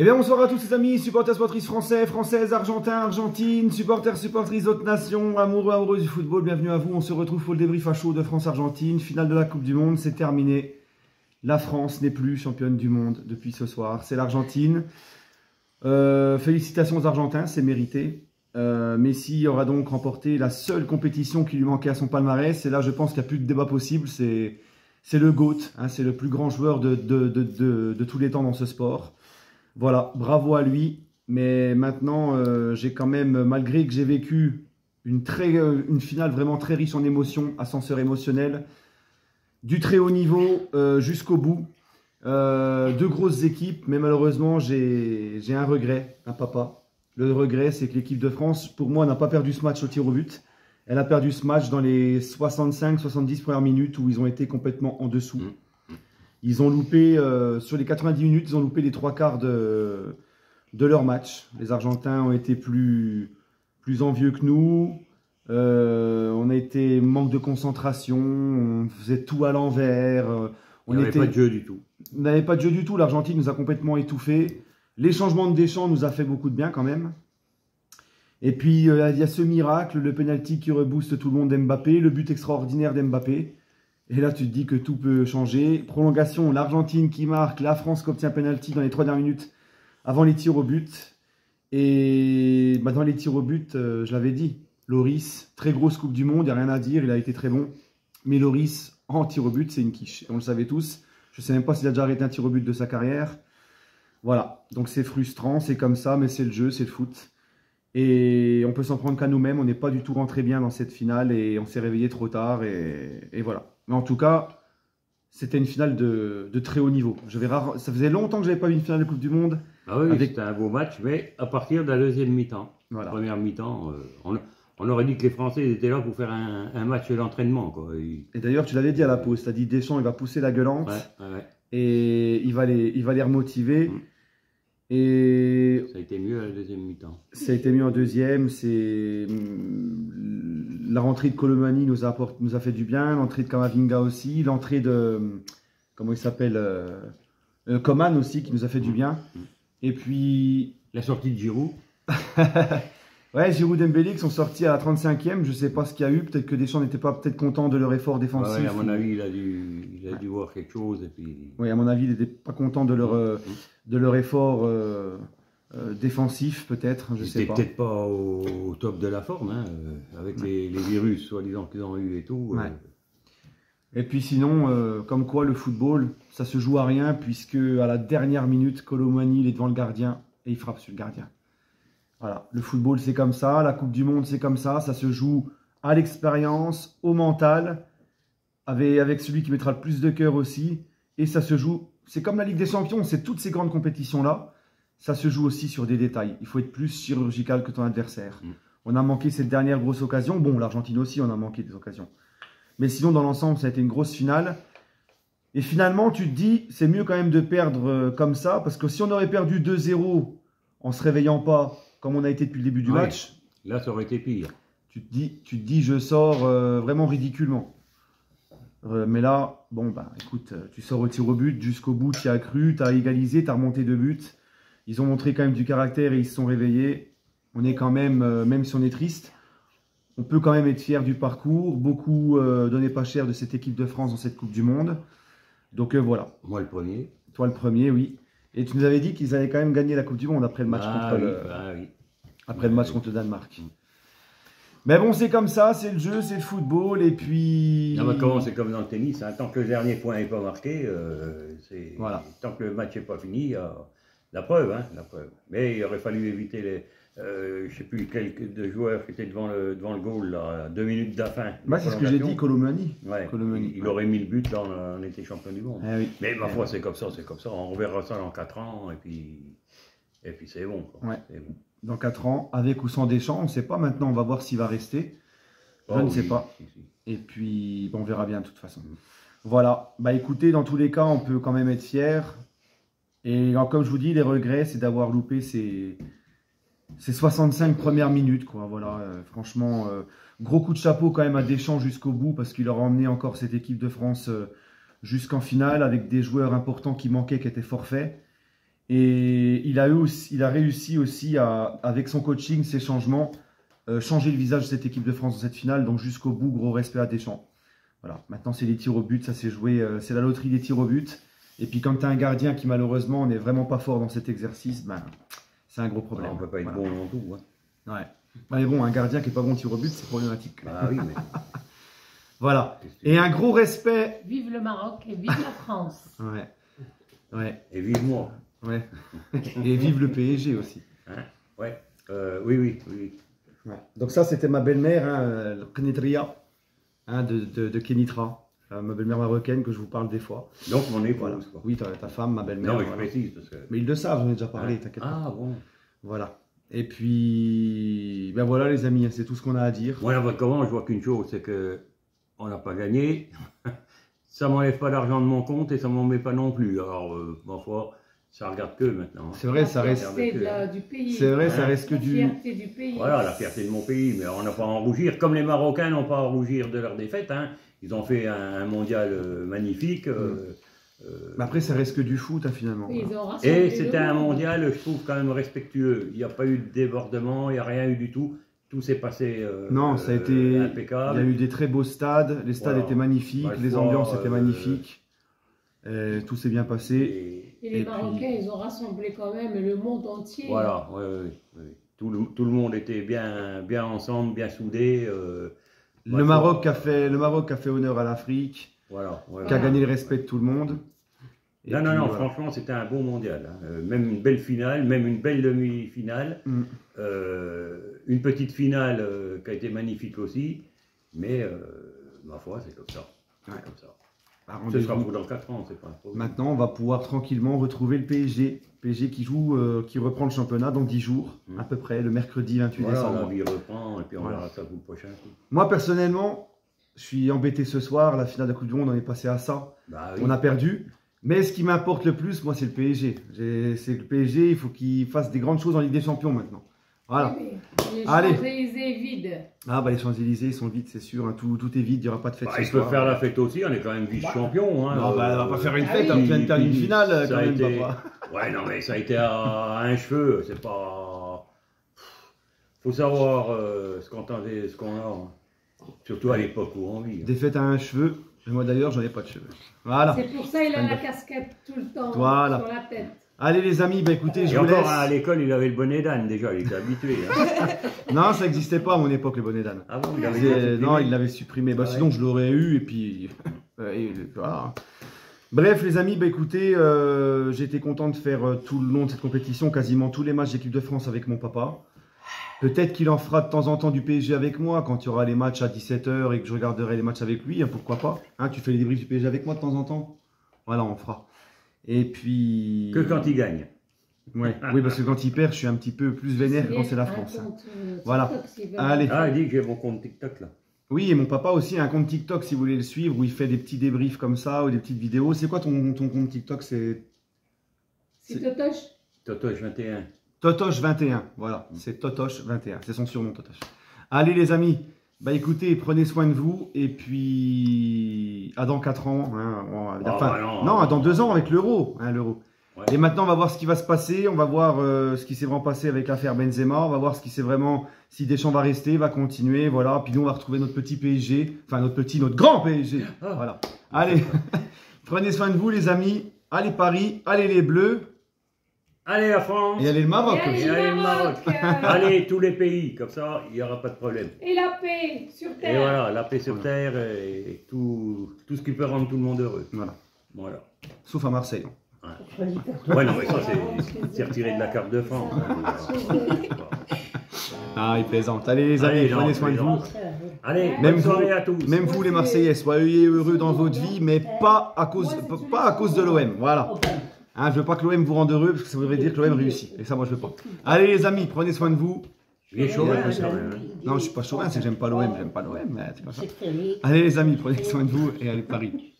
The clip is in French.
Eh bien, bonsoir à tous les amis, supporters, supportrices français, françaises, argentins, argentines, supporters, supportrices d'autres nations, amoureux, amoureuses du football, bienvenue à vous. On se retrouve pour le débrief à chaud de France-Argentine. Finale de la Coupe du Monde, c'est terminé. La France n'est plus championne du monde depuis ce soir, c'est l'Argentine. Félicitations aux Argentins, c'est mérité. Messi aura donc remporté la seule compétition qui lui manquait à son palmarès. Et là, je pense qu'il n'y a plus de débat possible, c'est le GOAT, hein, c'est le plus grand joueur de tous les temps dans ce sport. Voilà, bravo à lui, mais maintenant, j'ai quand même, malgré que j'ai vécu une finale vraiment très riche en émotions, ascenseur émotionnel, du très haut niveau jusqu'au bout, deux grosses équipes, mais malheureusement, j'ai un regret, un papa. Le regret, c'est que l'équipe de France, pour moi, n'a pas perdu ce match au tir au but. Elle a perdu ce match dans les 65-70 premières minutes où ils ont été complètement en dessous. Ils ont loupé, sur les 90 minutes, ils ont loupé les trois quarts de leur match. Les Argentins ont été plus envieux que nous. On a été manque de concentration. On faisait tout à l'envers. On n'avait pas de jeu du tout. On n'avait pas de jeu du tout. L'Argentine nous a complètement étouffés. Les changements de Deschamps nous a fait beaucoup de bien quand même. Et puis, il y a ce miracle, le penalty qui rebooste tout le monde d'Mbappé, le but extraordinaire d'Mbappé. Et là, tu te dis que tout peut changer. Prolongation, l'Argentine qui marque, la France qui obtient penalty dans les 3 dernières minutes avant les tirs au but. Et dans les tirs au but, je l'avais dit, Lloris, très grosse Coupe du Monde, il n'y a rien à dire, il a été très bon. Mais Lloris, en tir au but, c'est une quiche. On le savait tous. Je ne sais même pas s'il a déjà arrêté un tir au but de sa carrière. Voilà, donc c'est frustrant, c'est comme ça, mais c'est le jeu, c'est le foot. Et on peut s'en prendre qu'à nous-mêmes, on n'est pas du tout rentré bien dans cette finale et on s'est réveillé trop tard et voilà. Mais en tout cas, c'était une finale de très haut niveau. Ça faisait longtemps que je n'avais pas vu une finale de Coupe du Monde. Ah oui, c'était un beau match, mais à partir de la deuxième mi-temps. Voilà. Première mi-temps, on aurait dit que les Français étaient là pour faire un match d'entraînement. Et d'ailleurs, tu l'avais dit à la pause, tu as dit Deschamps, il va pousser la gueulante et il va les remotiver. Et ça a été mieux à la deuxième mi-temps. Ça a été mieux en deuxième. La rentrée de Colomani nous a fait du bien. L'entrée de Camavinga aussi. L'entrée de comment il s'appelle Coman aussi qui nous a fait du bien. Et puis la sortie de Giroud. Ouais, Giroud et Dembélé qui sont sortis à la 35e. Je ne sais pas ce qu'il y a eu. Peut-être que Deschamps n'était pas content de leur effort défensif. Ouais, à mon avis, il a dû voir quelque chose. Et puis... Oui, à mon avis, il n'était pas content de leur effort défensif, peut-être. Je sais pas. Peut-être pas au top de la forme, hein, avec les virus, soi-disant qu'ils ont eu et tout. Ouais. Et puis sinon, comme quoi le football, ça se joue à rien, puisque à la dernière minute, Colomani, il est devant le gardien et il frappe sur le gardien. Voilà, le football c'est comme ça, la Coupe du Monde c'est comme ça se joue à l'expérience, au mental, avec celui qui mettra le plus de cœur aussi, et ça se joue, c'est comme la Ligue des Champions, c'est toutes ces grandes compétitions-là, ça se joue aussi sur des détails, il faut être plus chirurgical que ton adversaire. On a manqué cette dernière grosse occasion, bon l'Argentine aussi on a manqué des occasions, mais sinon dans l'ensemble ça a été une grosse finale, et finalement tu te dis, c'est mieux quand même de perdre comme ça, parce que si on aurait perdu 2-0 en se réveillant pas, comme on a été depuis le début du match. Là, ça aurait été pire. Tu te dis je sors vraiment ridiculement. Mais là, bon, bah, écoute, tu sors au tir au but, jusqu'au bout, tu y as cru, tu as égalisé, tu as remonté 2 buts. Ils ont montré quand même du caractère et ils se sont réveillés. On est quand même, même si on est triste, on peut quand même être fier du parcours. Beaucoup donnaient pas cher de cette équipe de France dans cette Coupe du Monde. Donc voilà. Moi, le premier. Toi, le premier, oui. Et tu nous avais dit qu'ils allaient quand même gagner la Coupe du Monde après le match après le match contre le Danemark. Mais bon, c'est comme ça, c'est le jeu, c'est le football, et puis... Non, mais comment c'est comme dans le tennis, hein, tant que le dernier point n'est pas marqué, voilà. Tant que le match n'est pas fini, la preuve, hein, la preuve. Mais il aurait fallu éviter les... je ne sais plus quelques de joueurs qui étaient devant le goal, là, à 2 minutes de la fin. Bah, c'est ce que j'ai dit, Colomani. Ouais, il aurait mis le but, là, on était champion du monde. Oui. Mais ma foi, c'est comme ça, on reverra ça dans 4 ans, et puis c'est bon. Quoi. Ouais. Bon. Dans 4 ans, avec ou sans Deschamps, on ne sait pas. Maintenant, on va voir s'il va rester. Je ne sais pas. Si. Et puis, bon, on verra bien de toute façon. Voilà. Bah écoutez, dans tous les cas, on peut quand même être fier. Et comme je vous dis, les regrets, c'est d'avoir loupé ces 65 premières minutes, quoi. Voilà, franchement, gros coup de chapeau quand même à Deschamps jusqu'au bout, parce qu'il aura emmené encore cette équipe de France jusqu'en finale, avec des joueurs importants qui manquaient, qui étaient forfaits. Et il a réussi aussi avec son coaching, ses changements, changer le visage de cette équipe de France dans cette finale. Donc jusqu'au bout, gros respect à Deschamps. Voilà. Maintenant, c'est les tirs au but, ça s'est joué, c'est la loterie des tirs au but. Et puis quand tu as un gardien qui malheureusement n'est vraiment pas fort dans cet exercice, ben, c'est un gros problème. On ne peut pas être bon dans tout. Hein. Ouais. Mais bon, un gardien qui n'est pas bon tir au but, c'est problématique. Ah oui, mais... Voilà. Et un gros respect. Vive le Maroc et vive la France. Ouais. Ouais. Et vive moi. Ouais. Et vive le PSG aussi. Hein, ouais. Oui. Ouais. Donc ça, c'était ma belle-mère, hein, Kenitria, hein, de Kenitra. Ma belle-mère marocaine que je vous parle des fois. Donc mon épouse. Voilà. Quoi. Oui, ta femme, ma belle-mère. Non, mais voilà. je précise parce que... Mais ils le savent, j'en ai déjà parlé, t'inquiète pas. Ah bon. Voilà. Et puis, ben voilà les amis, c'est tout ce qu'on a à dire. Moi, à votre comment, je vois qu'une chose, c'est que on n'a pas gagné. Ça m'enlève pas d'argent de mon compte et ça m'en met pas non plus. Alors, ma foi, ça regarde que maintenant. C'est vrai, ça reste. Du pays. C'est vrai, ça reste que La du. fierté du pays. Voilà, la fierté de mon pays, mais on n'a pas à en rougir. Comme les Marocains n'ont pas à rougir de leur défaite, hein. Ils ont fait un mondial magnifique. Mais après, ça reste que du foot, hein, finalement. Oui, ils ont rassemblé Et le c'était un monde. mondial, je trouve, quand même respectueux. Il n'y a pas eu de débordement, il n'y a rien eu du tout. Tout s'est passé Non, ça a été. impeccable. Il y a eu des très beaux stades, les stades Voilà. étaient magnifiques, Bah, les ambiances étaient magnifiques. Tout s'est bien passé. Et les Et Marocains, puis- ils ont rassemblé quand même le monde entier. Voilà, oui. Tout le monde était bien ensemble, bien soudé. Le Maroc a fait honneur à l'Afrique, Voilà. qui a gagné le respect de tout le monde. Et Non, puis, voilà. franchement, c'était un beau mondial. Hein. Même une belle finale, même une belle demi-finale. Mm. Une petite finale qui a été magnifique aussi. Mais, ma foi, c'est comme ça. C'est Ouais. comme ça. Bah, Ce sera rendez-vous. pour dans 4 ans, c'est pas un problème. Maintenant, on va pouvoir tranquillement retrouver le PSG. PSG qui joue, qui reprend le championnat dans 10 jours, à peu près, le mercredi 28 Voilà, la décembre. vie reprend et puis on Voilà. verra ça pour le prochain coup. Moi, personnellement, je suis embêté ce soir. La finale de la Coupe du Monde, on est passé à ça. Bah, oui. On a perdu. Mais ce qui m'importe le plus, moi, c'est le PSG. C'est le PSG, il faut qu'il fasse des grandes choses en Ligue des Champions maintenant. Voilà. Oui, les Allez. Champs-Élysées vides. Ah, bah les Champs-Élysées, ils sont vides, c'est sûr. Hein. Tout est vide, il n'y aura pas de fête Bah, ce ils peuvent soir. faire la fête aussi, on est quand même vice-champion. Hein, Non, bah, on va pas faire une Ah fête, oui. on vient de perdre une Puis, finale, ça quand a même, été- papa. Ouais, non, mais ça a été à un cheveu, c'est pas... Faut savoir ce qu'on a, hein. Surtout à l'époque où on vit. Hein. Des fêtes à un cheveu. Et moi, d'ailleurs, j'en ai pas de cheveux. Voilà. C'est pour ça qu'il a la casquette tout le temps Voilà. sur la tête. Allez, les amis, bah écoutez, je Et vous encore, laisse. à l'école, il avait le bonnet d'âne déjà, il était habitué. Hein. Non, ça n'existait pas à mon époque, le bonnet d'âne. Ah bon, il avait Non, il l'avait supprimé. Bah, Ah ouais. sinon, je l'aurais eu et puis. Et voilà. Bref, les amis, bah, écoutez, j'étais content de faire tout le long de cette compétition, quasiment tous les matchs d'équipe de France avec mon papa. Peut-être qu'il en fera de temps en temps du PSG avec moi quand il y aura les matchs à 17h et que je regarderai les matchs avec lui, hein, pourquoi pas. Hein, tu fais les débriefs du PSG avec moi de temps en temps. Voilà, on fera. Et puis. Que quand il gagne. Ouais. Oui, parce que quand il perd, je suis un petit peu plus vénère que quand c'est la France. Hein. Voilà. Allez. Ah, il dit que j'ai mon compte TikTok là. Oui, et mon papa aussi a un compte TikTok si vous voulez le suivre, où il fait des petits débriefs comme ça, ou des petites vidéos. C'est quoi ton compte TikTok? C'est C'est Totoche. Totoche 21. Totoche21. Voilà, c'est Totoche21. C'est son surnom, Totoche. Allez les amis, bah écoutez, prenez soin de vous, et puis à dans 4 ans. Hein, non, dans 2 ans avec l'euro. Hein, l'euro. Ouais. Et maintenant, on va voir ce qui va se passer. On va voir ce qui s'est vraiment passé avec l'affaire Benzema. On va voir ce qui s'est vraiment... Si Deschamps va rester, va continuer. Voilà. Puis nous, on va retrouver notre petit PSG. Enfin, notre grand PSG. Ah. Voilà. Allez, prenez soin de vous, les amis. Allez, Paris. Allez, les Bleus. Allez la France. Et allez, le Maroc. Et allez, Et allez, le Maroc. Maroc. Allez, tous les pays, comme ça, il n'y aura pas de problème. Et la paix sur Et terre. voilà, la paix sur terre et tout ce qui peut rendre tout le monde heureux. Voilà. Voilà. Sauf à Marseille. Ouais, non, mais ça, c'est retiré de la carte de France. Ah, il plaisante. Allez, les amis, Allez, non, prenez soin de vous. plaisante. Allez, Même bonne soirée vous, à tous. Même vous, les Marseillais, soyez heureux dans votre vie, mais pas à cause de l'OM. Voilà. Hein, je veux pas que l'OM vous rende heureux, parce que ça voudrait dire que l'OM réussit. Et ça, moi, je veux pas. Allez, les amis, prenez soin de vous. Il est chauvin, Ouais, quand même. Non, je suis pas chauvin, c'est que j'aime pas l'OM, mais c'est pas ça. Allez, les amis, prenez soin de vous et allez, Paris.